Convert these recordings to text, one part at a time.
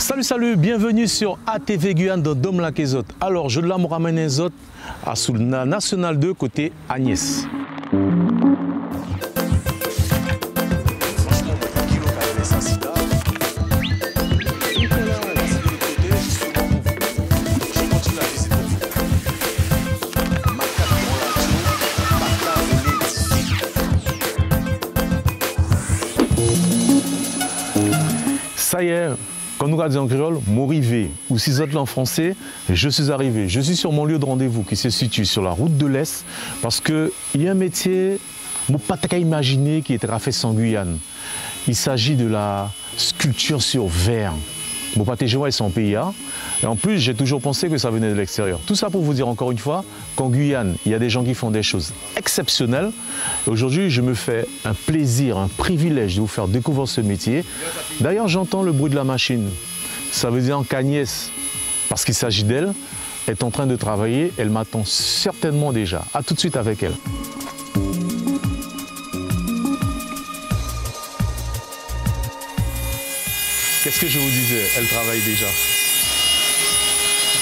Salut, salut, bienvenue sur ATV Guyane dans Dom Lakezot. Alors, je l'ai ramené les autres à sous la National 2 côté Agnès. Ça y est, quand nous regardons en créole, m'arrivé, ou si vous êtes en français, je suis arrivé. Je suis sur mon lieu de rendez-vous qui se situe sur la route de l'Est parce qu'il y a un métier, je ne peux pas imaginer, qui est fait en Guyane. Il s'agit de la sculpture sur verre. Je ne peux pas jouer son pays. Et en plus, j'ai toujours pensé que ça venait de l'extérieur. Tout ça pour vous dire encore une fois qu'en Guyane, il y a des gens qui font des choses exceptionnelles. Aujourd'hui, je me fais un plaisir, un privilège de vous faire découvrir ce métier. D'ailleurs, j'entends le bruit de la machine. Ça veut dire qu'Agnès, parce qu'il s'agit d'elle, est en train de travailler. Elle m'attend certainement déjà. À tout de suite avec elle. Qu'est-ce que je vous disais? Elle travaille déjà.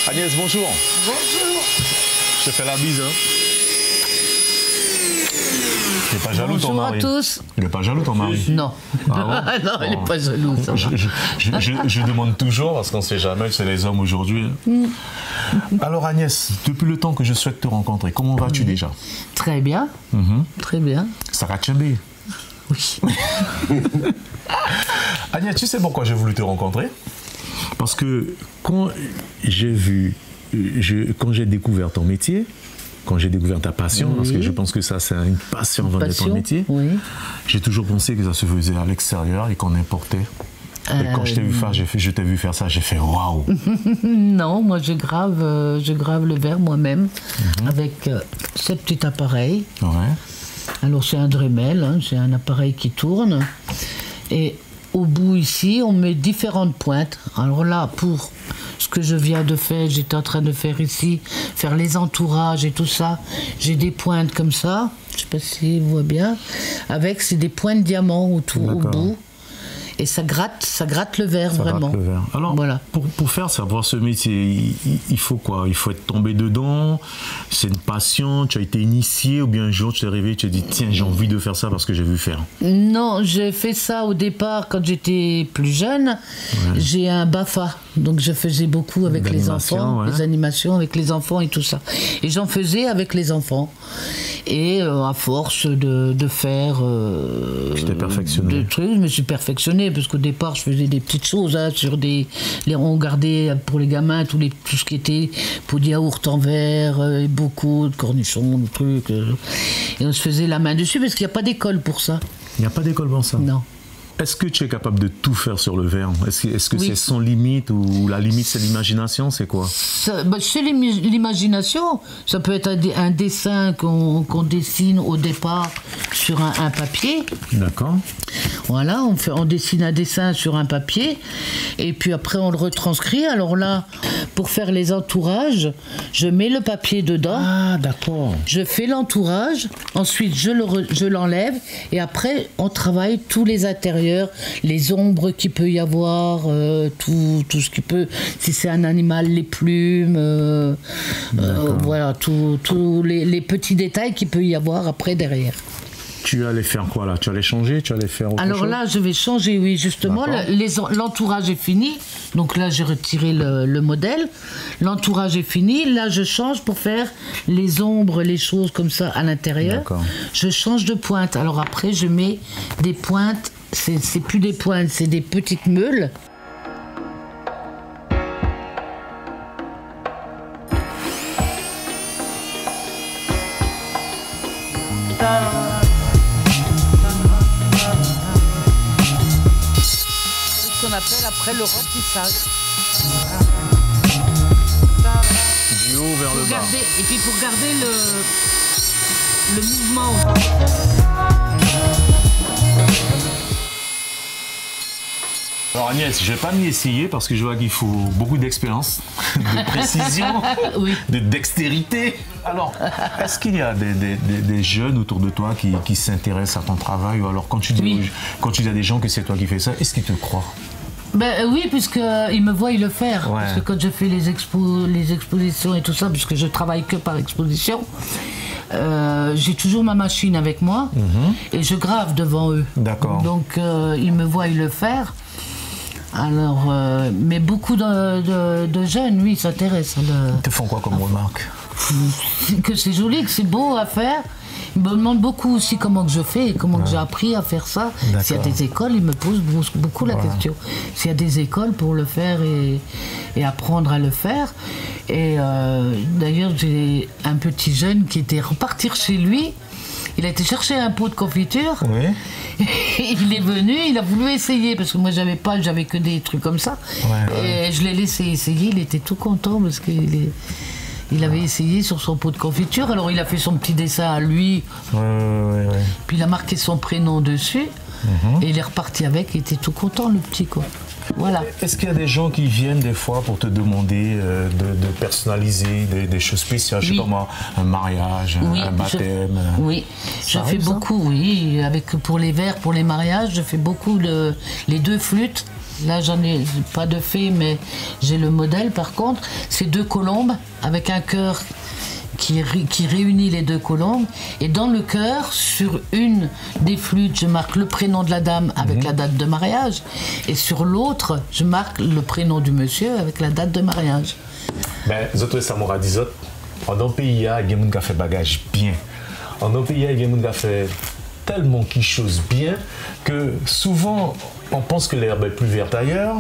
Agnès, bonjour. Bonjour. Je te fais la bise, hein. Il n'est pas jaloux, ton mari? Bonjour à tous. Il n'est pas jaloux, ton mari? Non. Ah bon? Non, il n'est pas jaloux, ça va. Je demande toujours, parce qu'on ne sait jamais, c'est les hommes aujourd'hui. Alors Agnès, depuis le temps que je souhaite te rencontrer, comment vas-tu déjà? Très bien. Très bien. Ça va tchambé? Oui. Agnès, tu sais pourquoi j'ai voulu te rencontrer? Parce que quand j'ai vu, quand j'ai découvert ton métier, quand j'ai découvert ta passion, parce que je pense que ça c'est une passion avant d'être ton métier, j'ai toujours pensé que ça se faisait à l'extérieur et qu'on importait. Et quand je t'ai vu faire, je t'ai vu faire ça, j'ai fait waouh. Non, moi je grave le verre moi-même avec ce petit appareil. Ouais. Alors c'est un Dremel, hein, c'est un appareil qui tourne. Et au bout ici, on met différentes pointes. Alors là, pour ce que je viens de faire, j'étais en train de faire ici, faire les entourages et tout ça, j'ai des pointes comme ça, je ne sais pas si vous voyez bien, avec c'est des points de diamant autour, au bout. Et ça gratte le verre, vraiment. Gratte le verre. Alors, voilà. Pour faire ça, pour ce métier, il faut quoi? Il faut être tombé dedans, c'est une passion, tu as été initié, ou bien un jour tu t'es réveillé, tu t'es dit, tiens, j'ai envie de faire ça parce que j'ai vu faire. Non, j'ai fait ça au départ quand j'étais plus jeune. Ouais. J'ai un BAFA, donc je faisais beaucoup avec les enfants, les animations avec les enfants et tout ça. Et j'en faisais avec les enfants. Et à force de faire tu t'es perfectionné. Des trucs, je me suis perfectionné parce qu'au départ je faisais des petites choses sur on gardait pour les gamins tout ce qui était pot de yaourt en verre, beaucoup de cornichons, de trucs, et on se faisait la main dessus parce qu'il n'y a pas d'école pour ça. Il n'y a pas d'école pour ça? Non. Est-ce que tu es capable de tout faire sur le verre? Est-ce que c'est sans limite ou la limite c'est l'imagination? C'est quoi? C'est l'imagination. Ça peut être un dessin qu'on dessine au départ sur un papier. D'accord. Voilà, on dessine un dessin sur un papier et puis après on le retranscrit. Alors là, pour faire les entourages, je mets le papier dedans. Ah, d'accord. Je fais l'entourage, ensuite je l'enlève et après on travaille tous les intérieurs. Les ombres qu'il peut y avoir, tout ce qui peut, si c'est un animal, les plumes, voilà, tous les petits détails qu'il peut y avoir après derrière. Tu allais faire quoi là? Tu allais changer? Tu allais faire autre chose? Alors là, je vais changer, oui, justement. L'entourage est fini. Donc là, j'ai retiré le modèle. L'entourage est fini. Là, je change pour faire les ombres, les choses comme ça à l'intérieur. Je change de pointe. Alors après, je mets des pointes. C'est plus des pointes, c'est des petites meules. C'est ce qu'on appelle après le remplissage. Du haut vers le bas. Et puis pour garder le mouvement. Alors Agnès, je ne vais pas m'y essayer parce que je vois qu'il faut beaucoup d'expérience, de précision, de dextérité. Alors, est-ce qu'il y a des jeunes autour de toi qui s'intéressent à ton travail? Ou alors quand tu dis à des gens que c'est toi qui fais ça, est-ce qu'ils te croient? Oui, puisqu'ils me voient le faire. Ouais. Parce que quand je fais les expositions et tout ça, puisque je travaille que par exposition, j'ai toujours ma machine avec moi et je grave devant eux. D'accord. Donc ils me voient le faire. Alors, mais beaucoup de jeunes, oui, s'intéressent. Ils te font quoi comme remarque? Que c'est joli, que c'est beau à faire. Ils me demandent beaucoup aussi comment que je fais et comment que j'ai appris à faire ça. S'il y a des écoles, ils me posent beaucoup la question. S'il y a des écoles pour le faire et apprendre à le faire. Et d'ailleurs, j'ai un petit jeune qui était repartir chez lui. Il a été chercher un pot de confiture. Oui. Il est venu, il a voulu essayer parce que moi j'avais que des trucs comme ça. Et je l'ai laissé essayer. Il était tout content parce qu'il avait essayé sur son pot de confiture. Alors il a fait son petit dessin à lui. Puis il a marqué son prénom dessus. Et il est reparti avec. Il était tout content, le petit, quoi. Voilà. Est-ce qu'il y a des gens qui viennent des fois pour te demander de personnaliser des choses spéciales, je sais pas moi, un mariage, un baptême? Je fais beaucoup, oui. Pour les verres, pour les mariages, je fais beaucoup les 2 flûtes. Là, j'en ai pas de fait, mais j'ai le modèle par contre. C'est 2 colombes avec un cœur qui réunit les 2 colombes. Et dans le cœur, sur une des flûtes, je marque le prénom de la dame avec la date de mariage. Et sur l'autre, je marque le prénom du monsieur avec la date de mariage. Ben, Zoto Samora disot, en un pays, il y a des gens qui fait bagage bien. En un pays, il y a des gens qui fait tellement quelque chose bien que souvent, on pense que l'herbe est plus verte ailleurs.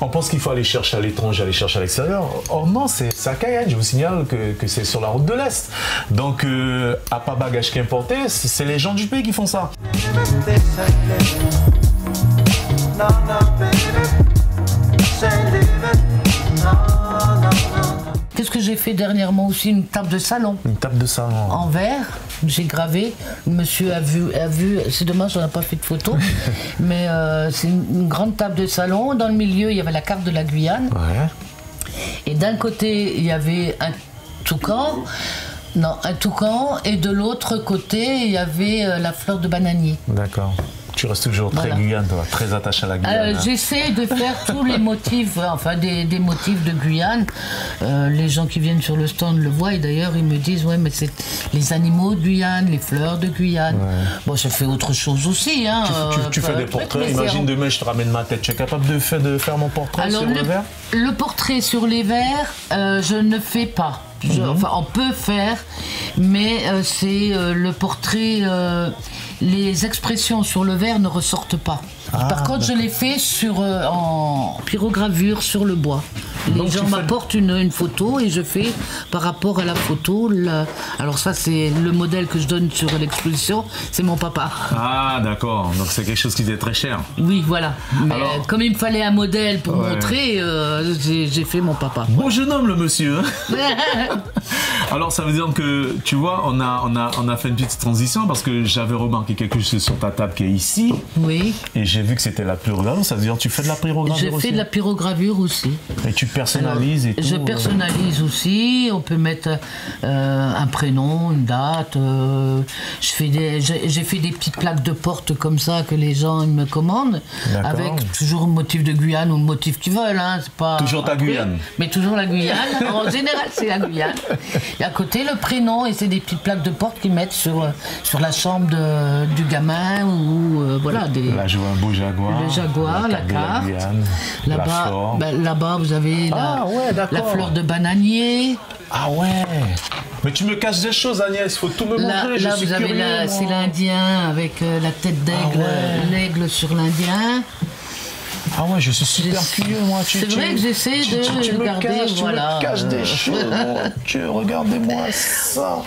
On pense qu'il faut aller chercher à l'étranger, aller chercher à l'extérieur. Or non, c'est à Cayenne. Je vous signale que c'est sur la route de l'Est. Donc, à pas bagage qu'importer, c'est les gens du pays qui font ça. Qu'est-ce que j'ai fait dernièrement aussi? Une table de salon. Une table de salon. En verre, j'ai gravé. Le monsieur a vu. C'est dommage, on n'a pas fait de photo. Mais c'est une grande table de salon. Dans le milieu, il y avait la carte de la Guyane. Et d'un côté, il y avait un toucan. Non, un toucan. Et de l'autre côté, il y avait la fleur de bananier. D'accord. Tu restes toujours très Guyane, toi, très attaché à la Guyane. J'essaie de faire tous les motifs, enfin des motifs de Guyane. Les gens qui viennent sur le stand le voient et d'ailleurs ils me disent ouais mais c'est les animaux de Guyane, les fleurs de Guyane. Bon, je fais autre chose aussi. Hein, tu fais des portraits, imagine demain je te ramène ma tête, tu es capable de faire mon portrait sur le verre? Le portrait sur les verres, je ne fais pas. Enfin, on peut faire, mais c'est le portrait, les expressions sur le verre ne ressortent pas. Par contre, je l'ai fait en pyrogravure sur le bois. Les gens m'apportent une photo et je fais par rapport à la photo. Alors ça, c'est le modèle que je donne sur l'exposition, c'est mon papa. Ah d'accord, donc c'est quelque chose qui est très cher. Oui, voilà. Mais comme il me fallait un modèle pour montrer, j'ai fait mon papa. Bon jeune homme le monsieur. Alors ça veut dire que, tu vois, on a fait une petite transition parce que j'avais remarqué quelque chose sur ta table qui est ici. Oui. Et j'ai vu que c'était la pyrogravure, ça veut dire que tu fais de la pyrogravure aussi? Je fais de la pyrogravure aussi. Et tu personnalises et tout? Je personnalise aussi, on peut mettre un prénom, une date. J'ai fait des petites plaques de porte comme ça que les gens ils me commandent, avec toujours un motif de Guyane ou le motif qu'ils veulent. Hein, pas toujours ta Guyane? Mais toujours la Guyane, en général c'est la Guyane. Et à côté le prénom, et c'est des petites plaques de porte qu'ils mettent sur la chambre du gamin ou voilà. Là je vois un beau jaguar. Le jaguar, la carte. Là-bas vous avez la fleur de bananier. Ah ouais. Mais tu me caches des choses, Agnès, il faut tout me montrer. Là vous avez c'est l'Indien avec la tête d'aigle, l'aigle sur l'Indien. Ah ouais, je suis super curieux, moi. C'est vrai que j'essaie de regarder, voilà. Tu me caches des choses, mon Dieu, regardez-moi ça.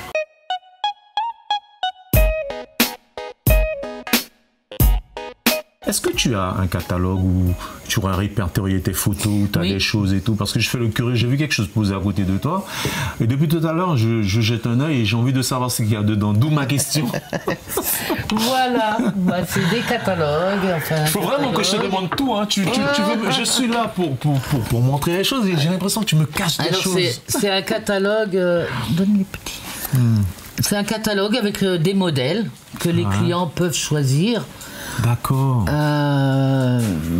Est-ce que tu as un catalogue où tu aurais répertorié tes photos, où tu as des choses et tout? Parce que je fais le curieux, j'ai vu quelque chose posé à côté de toi. Et depuis tout à l'heure, je jette un œil et j'ai envie de savoir ce qu'il y a dedans. D'où ma question. Voilà, c'est des catalogues. Il faut vraiment que je te demande tout. Hein. Je suis là pour montrer les choses et j'ai l'impression que tu me caches des choses. C'est un catalogue. Donne les petits. C'est un catalogue avec des modèles que les clients peuvent choisir. D'accord.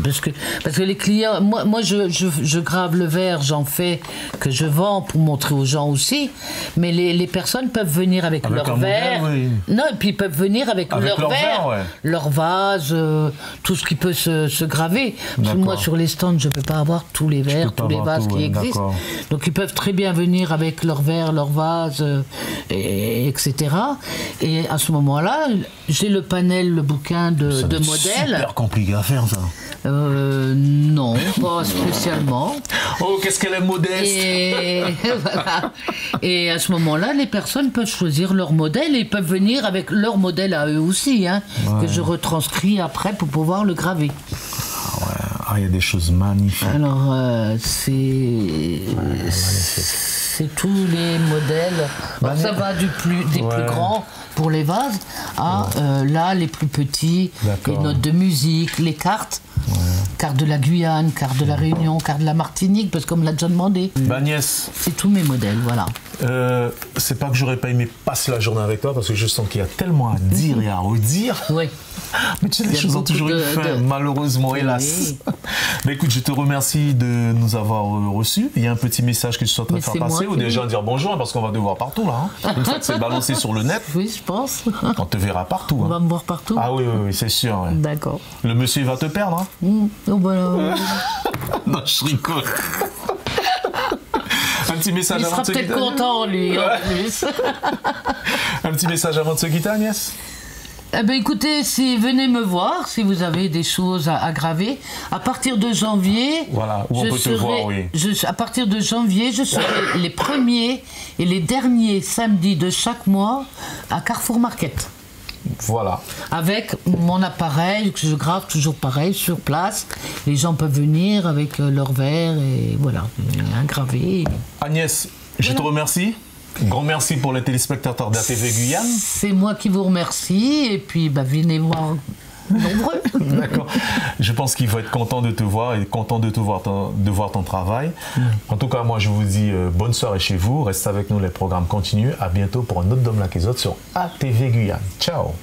Parce que les clients, moi je grave le verre, j'en fais que je vends pour montrer aux gens aussi, mais les personnes peuvent venir avec leur verre. Oui. Non, et puis ils peuvent venir avec leur verre, ouais. Leur vase, tout ce qui peut se graver. Parce que moi sur les stands, je ne peux pas avoir tous les verres, tous les vases qui existent. Donc ils peuvent très bien venir avec leur verre, leur vase, etc. Et à ce moment-là, j'ai le panel, le bouquin de modèles. C'est super compliqué à faire ça. Non, pas spécialement. Oh, qu'est-ce qu'elle est modeste. Et, voilà. Et à ce moment-là, les personnes peuvent choisir leur modèle et peuvent venir avec leur modèle à eux aussi, hein, que je retranscris après pour pouvoir le graver. Il y a des choses magnifiques. Alors, c'est tous les modèles. Alors, ça va des plus grands pour les vases à là, les plus petits, les notes de musique, les cartes. Carte de la Guyane, carte de la Réunion, carte de la Martinique, parce qu'on me l'a déjà demandé. Agnès. C'est tous mes modèles, voilà. C'est pas que j'aurais pas aimé passer la journée avec toi, parce que je sens qu'il y a tellement à dire et à redire. Oui. Mais tu sais, les choses ont toujours une fin, malheureusement, hélas. Oui. Mais écoute, je te remercie de nous avoir reçus. Il y a un petit message que je suis en train de faire passer, ou déjà dire bonjour, parce qu'on va te voir partout, là. Hein. Une fois que c'est balancé sur le net, oui, je pense. On te verra partout. On va me voir partout. Ah oui, c'est sûr. Ouais. D'accord. Le monsieur, il va te perdre, hein. Non, je rigole. Un petit message avant de se quitter. Il sera peut-être content, lui, en plus. Un petit message avant de se quitter, Agnès. Eh bien, écoutez, venez me voir si vous avez des choses à graver. À partir de janvier, voilà, où on peut te voir, oui. À partir de janvier, je serai les premiers et les derniers samedis de chaque mois à Carrefour Market. Voilà. Avec mon appareil, que je grave toujours pareil, sur place. Les gens peuvent venir avec leur verre et voilà, graver. Agnès, je te remercie. Grand merci pour les téléspectateurs d'ATV Guyane. C'est moi qui vous remercie et puis venez voir nombreux. D'accord. Je pense qu'ils vont être contents de te voir et contents de voir ton travail. En tout cas, moi je vous dis bonne soirée chez vous. Restez avec nous, les programmes continuent. À bientôt pour un autre Dom Lac et autres sur ATV Guyane. Ciao.